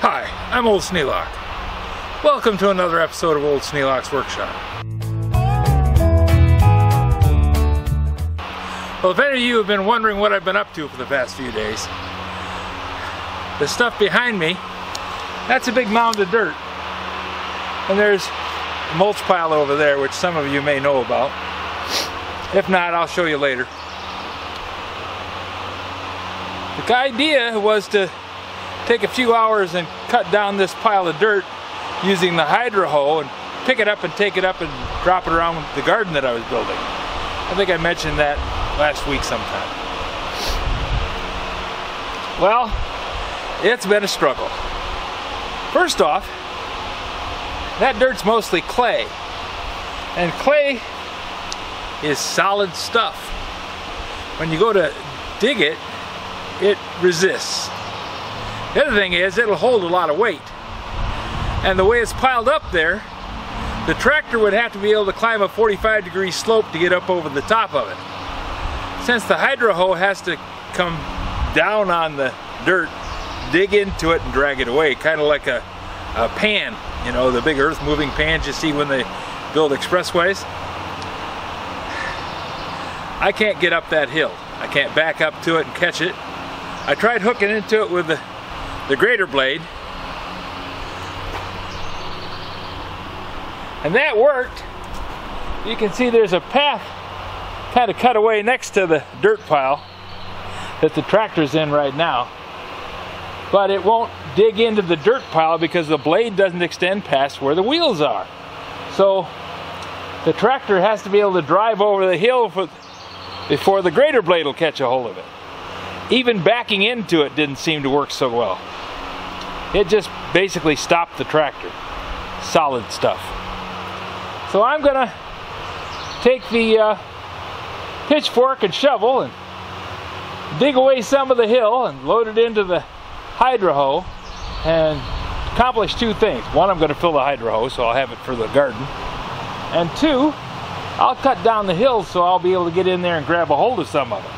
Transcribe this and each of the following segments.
Hi, I'm Old Sneelock. Welcome to another episode of Old Sneelock's Workshop. Well, if any of you have been wondering what I've been up to for the past few days, the stuff behind me, that's a big mound of dirt. And there's a mulch pile over there, which some of you may know about. If not, I'll show you later. The idea was to take a few hours and cut down this pile of dirt using the Hydrohoe and pick it up and take it up and drop it around the garden that I was building. I think I mentioned that last week sometime. Well, it's been a struggle. First off, that dirt's mostly clay. And clay is solid stuff. When you go to dig it, it resists. The other thing is, it'll hold a lot of weight. And the way it's piled up there, the tractor would have to be able to climb a 45-degree slope to get up over the top of it. Since the Hydrohoe has to come down on the dirt, dig into it and drag it away, kind of like a pan, you know, the big earth-moving pans you see when they build expressways. I can't get up that hill. I can't back up to it and catch it. I tried hooking into it with the Gator blade, and that worked. You can see there's a path kind of cut away next to the dirt pile that the tractor's in right now, but it won't dig into the dirt pile because the blade doesn't extend past where the wheels are. So the tractor has to be able to drive over the hill before the Gator blade will catch a hold of it. Even backing into it didn't seem to work so well. It just basically stopped the tractor. Solid stuff. So I'm gonna take the pitchfork and shovel and dig away some of the hill and load it into the Hydrohoe and accomplish two things. One, I'm gonna fill the Hydrohoe, so I'll have it for the garden. And two, I'll cut down the hill so I'll be able to get in there and grab a hold of some of it.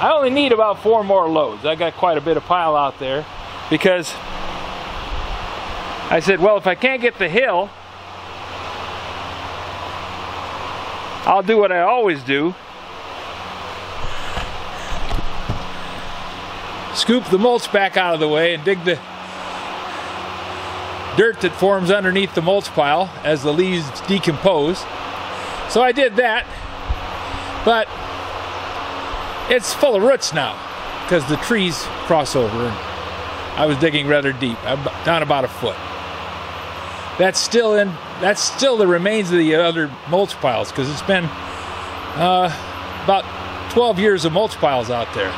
I only need about 4 more loads. I got quite a bit of pile out there because I said, well, if I can't get the hill, I'll do what I always do. Scoop the mulch back out of the way and dig the dirt that forms underneath the mulch pile as the leaves decompose. So I did that, but it's full of roots now because the trees cross over and I was digging rather deep. I'm down about a foot. That's still the remains of the other mulch piles because it's been about 12 years of mulch piles out there.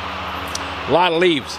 A lot of leaves.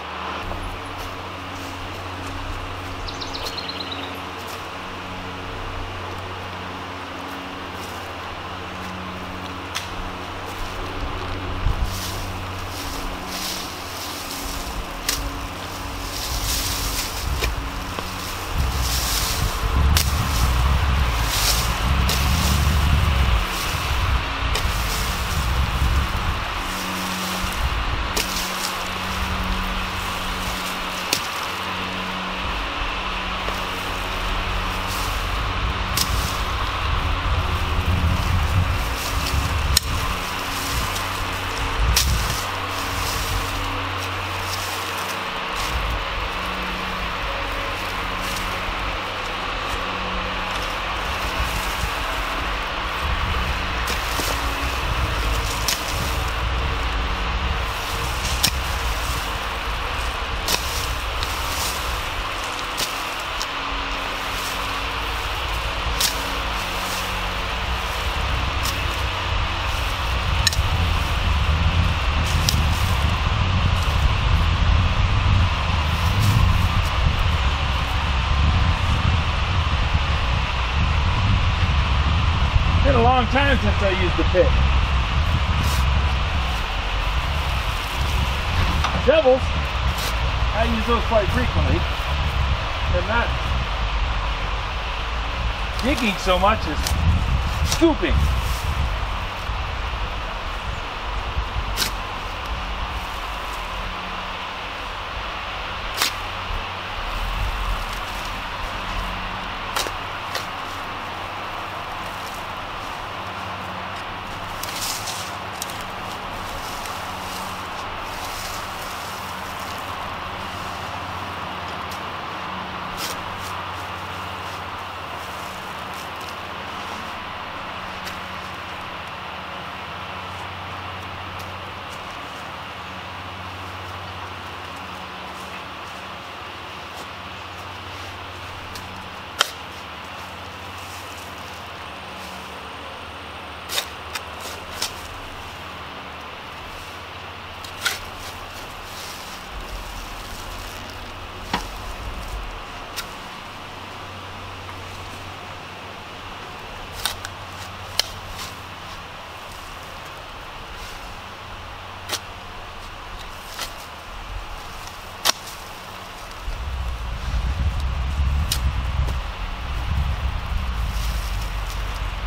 It's been a long time since I used the pick. Shovels, I use those quite frequently. They're not digging so much as scooping.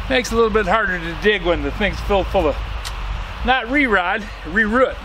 Makes it a little bit harder to dig when the thing's filled full of, not re-rod, re-root.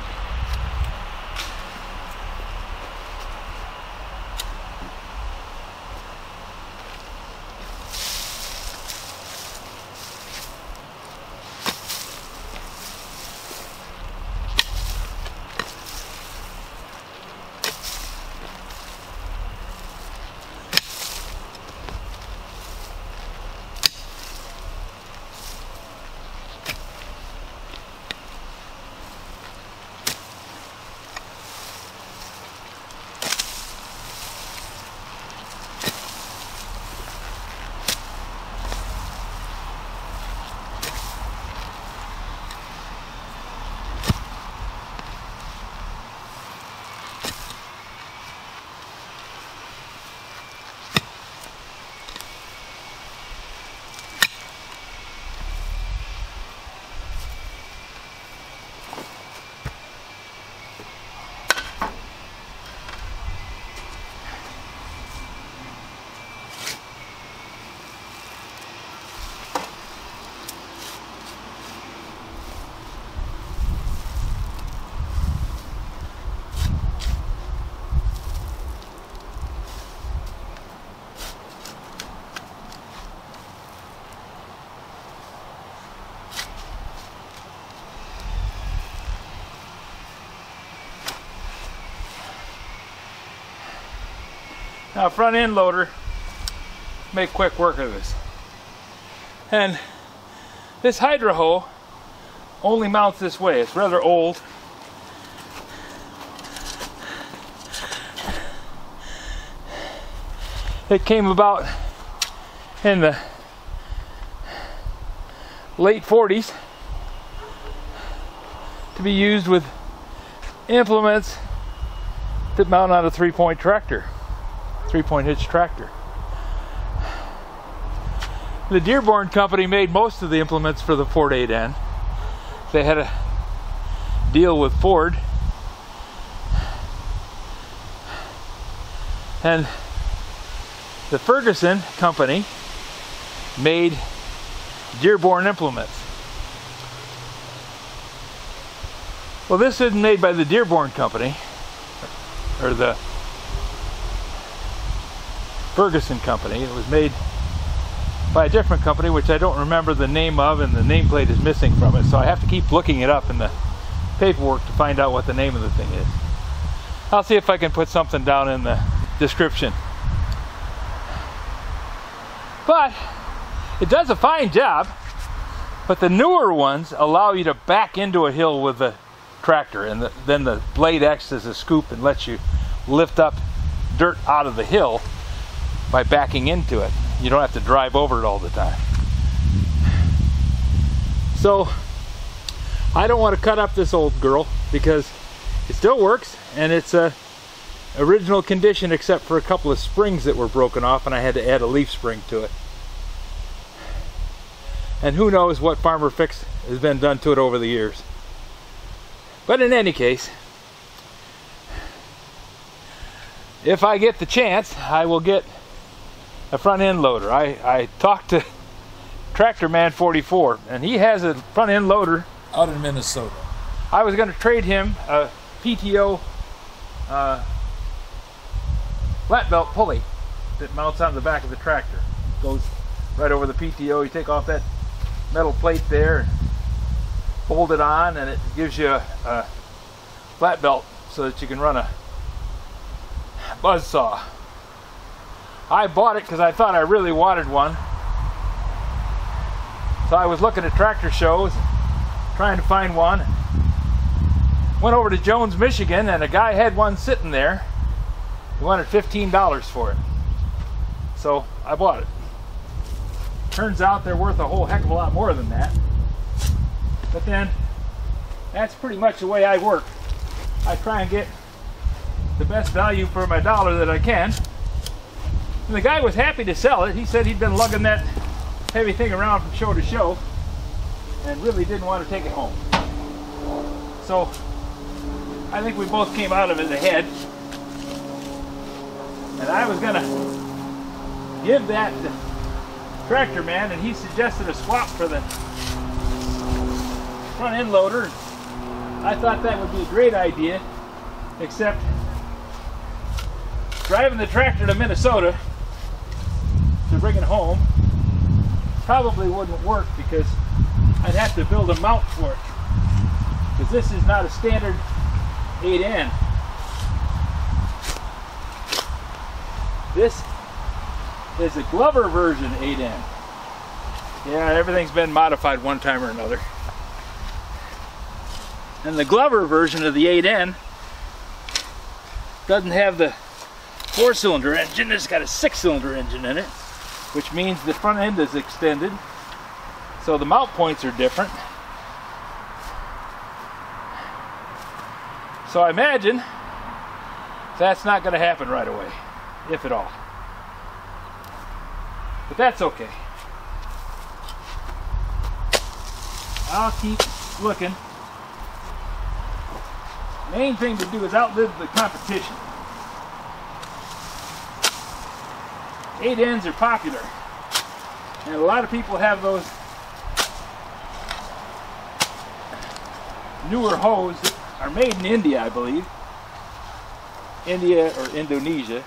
Now, front end loader, make quick work of this. And this Hydrohoe only mounts this way. It's rather old. It came about in the late 40s to be used with implements that mount on a 3-point tractor. 3-point hitch tractor. The Dearborn company made most of the implements for the Ford 8N. They had a deal with Ford, and the Ferguson company made Dearborn implements. Well, this isn't made by the Dearborn company, or the Ferguson company. It was made by a different company, which I don't remember the name of, and the nameplate is missing from it, so I have to keep looking it up in the paperwork to find out what the name of the thing is. I'll see if I can put something down in the description. But it does a fine job, but the newer ones allow you to back into a hill with the tractor, and then the blade acts as a scoop and lets you lift up dirt out of the hill by backing into it. You don't have to drive over it all the time. So I don't want to cut up this old girl because it still works and it's a original condition except for a couple of springs that were broken off, and I had to add a leaf spring to it. And who knows what farmer fix has been done to it over the years. But in any case, if I get the chance, I will get a front end loader. I talked to Tractor Man 44, and he has a front end loader out in Minnesota. I was going to trade him a PTO flat belt pulley that mounts on the back of the tractor. Goes right over the PTO. You take off that metal plate there and fold it on, and it gives you a flat belt so that you can run a buzz saw. I bought it because I thought I really wanted one. So I was looking at tractor shows, trying to find one. Went over to Jones, Michigan, and a guy had one sitting there. He wanted $15 for it. So I bought it. Turns out they're worth a whole heck of a lot more than that. But then, that's pretty much the way I work. I try and get the best value for my dollar that I can. And the guy was happy to sell it. He said he'd been lugging that heavy thing around from show to show and really didn't want to take it home. So I think we both came out of it ahead. And I was going to give that tractor man, and he suggested a swap for the front end loader. I thought that would be a great idea, except driving the tractor to Minnesota to bring it home probably wouldn't work, because I'd have to build a mount for it, because this is not a standard 8N. This is a Glover version 8N. Yeah, everything's been modified one time or another. And the Glover version of the 8N doesn't have the 4-cylinder engine, it's got a 6-cylinder engine in it, which means the front end is extended, so the mount points are different. So I imagine that's not going to happen right away, if at all. But that's okay. I'll keep looking. Main thing to do is outlive the competition. 8Ns are popular, and a lot of people have those newer hoes that are made in India, I believe. India or Indonesia.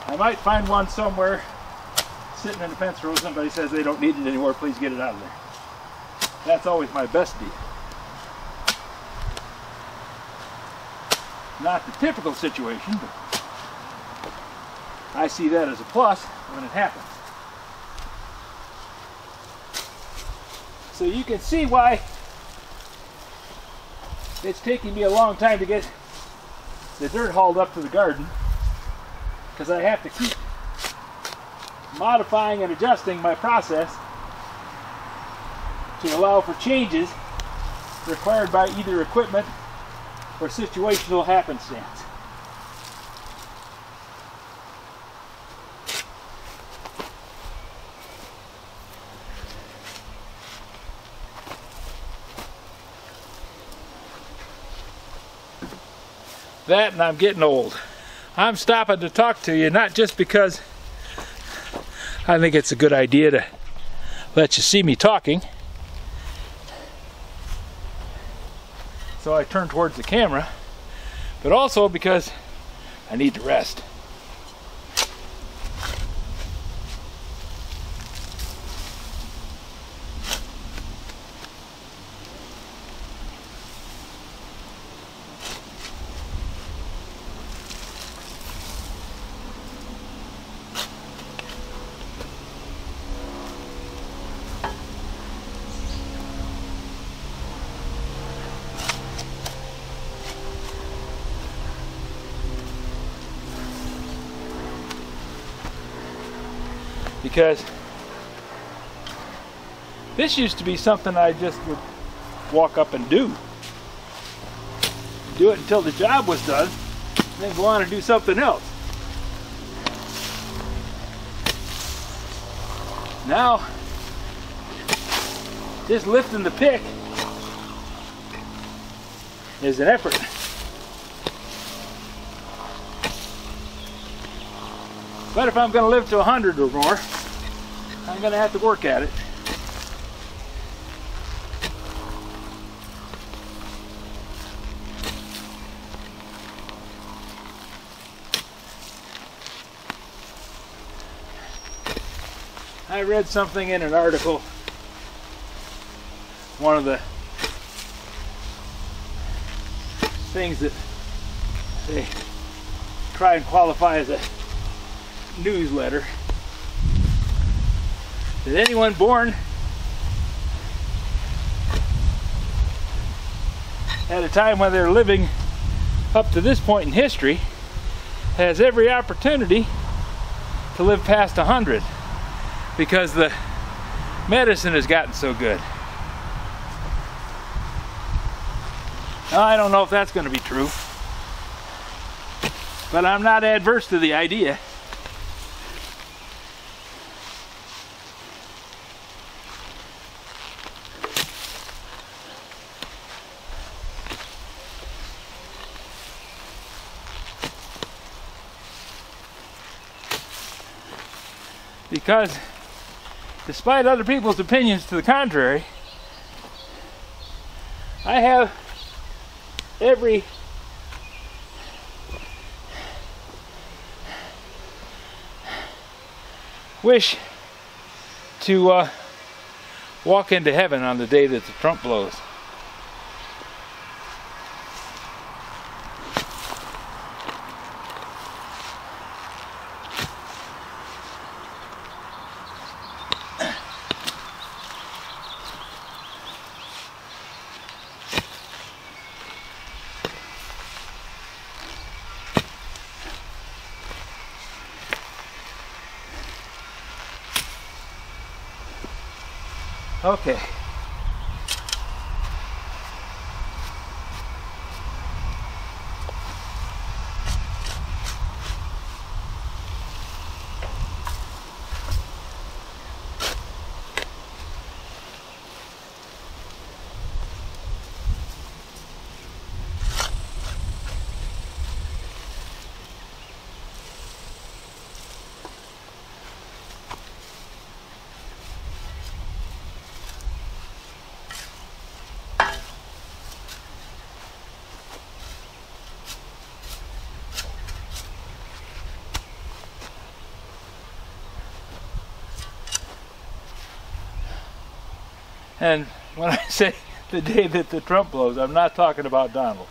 I might find one somewhere sitting in the fence row. Somebody says they don't need it anymore, please get it out of there. That's always my best deal. Not the typical situation, but I see that as a plus when it happens. So you can see why it's taking me a long time to get the dirt hauled up to the garden, because I have to keep modifying and adjusting my process to allow for changes required by either equipment or situational happenstance. That, and I'm getting old. I'm stopping to talk to you, not just because I think it's a good idea to let you see me talking, so I turn towards the camera, but also because I need to rest. Because this used to be something I just would walk up and do it until the job was done, and then go on and do something else. Now, just lifting the pick is an effort. But if I'm going to live to 100 or more, I'm going to have to work at it. I read something in an article, one of the things that they try and qualify as a newsletter, that anyone born at a time when they're living up to this point in history has every opportunity to live past 100, because the medicine has gotten so good. Now, I don't know if that's going to be true, but I'm not adverse to the idea. because despite other people's opinions to the contrary, I have every wish to walk into heaven on the day that the trump blows. Okay. And when I say the day that the trump blows, I'm not talking about Donald.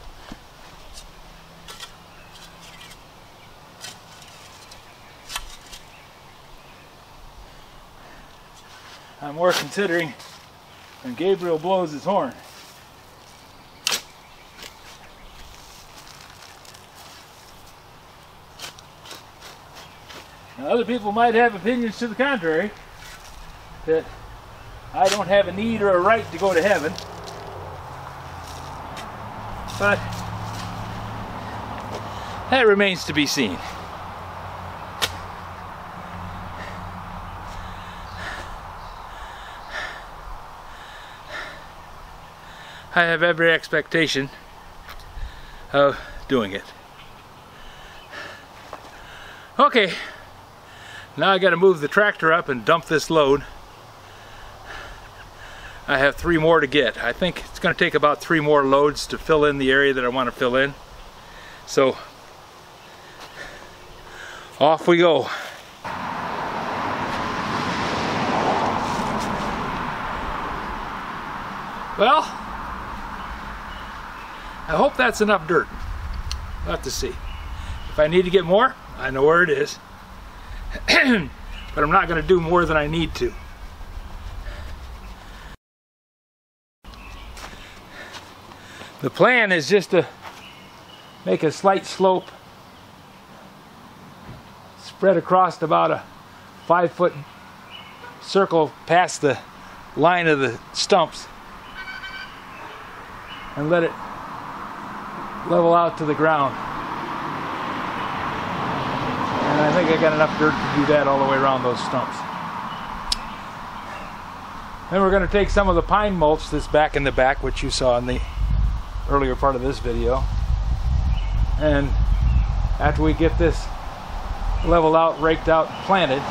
I'm more considering when Gabriel blows his horn. Now, other people might have opinions to the contrary, that I don't have a need or a right to go to heaven, but that remains to be seen. I have every expectation of doing it. Okay, now I got to move the tractor up and dump this load. I have 3 more to get. I think it's going to take about 3 more loads to fill in the area that I want to fill in. So, off we go. Well, I hope that's enough dirt. We'll have to see. If I need to get more, I know where it is. But I'm not going to do more than I need to. The plan is just to make a slight slope, spread across about a 5-foot circle past the line of the stumps, and let it level out to the ground. And I think I got enough dirt to do that all the way around those stumps. Then we're going to take some of the pine mulch that's back in the back, which you saw in the earlier part of this video, and after we get this leveled out, raked out, planted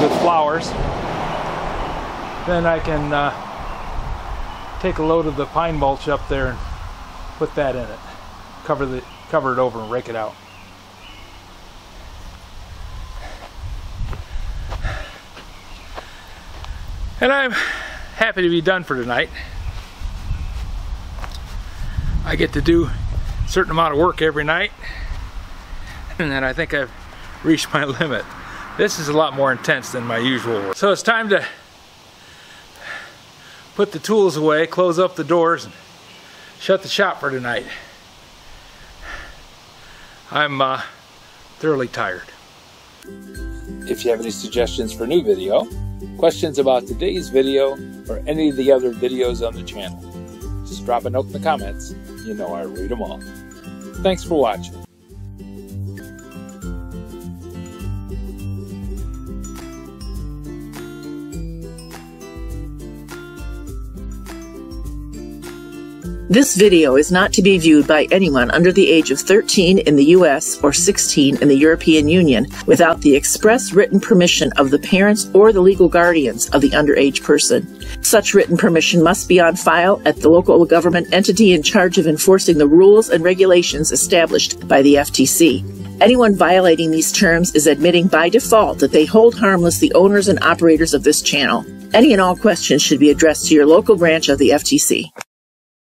with flowers, then I can take a load of the pine mulch up there and put that in it, cover it over and rake it out. And I'm happy to be done for tonight. I get to do a certain amount of work every night, and then I think I've reached my limit. This is a lot more intense than my usual work. So it's time to put the tools away, close up the doors, and shut the shop for tonight. I'm thoroughly tired. If you have any suggestions for a new video, questions about today's video, or any of the other videos on the channel, just drop a note in the comments. You know I read them all. Thanks for watching. This video is not to be viewed by anyone under the age of 13 in the U.S. or 16 in the European Union without the express written permission of the parents or the legal guardians of the underage person. Such written permission must be on file at the local government entity in charge of enforcing the rules and regulations established by the FTC. Anyone violating these terms is admitting by default that they hold harmless the owners and operators of this channel. Any and all questions should be addressed to your local branch of the FTC.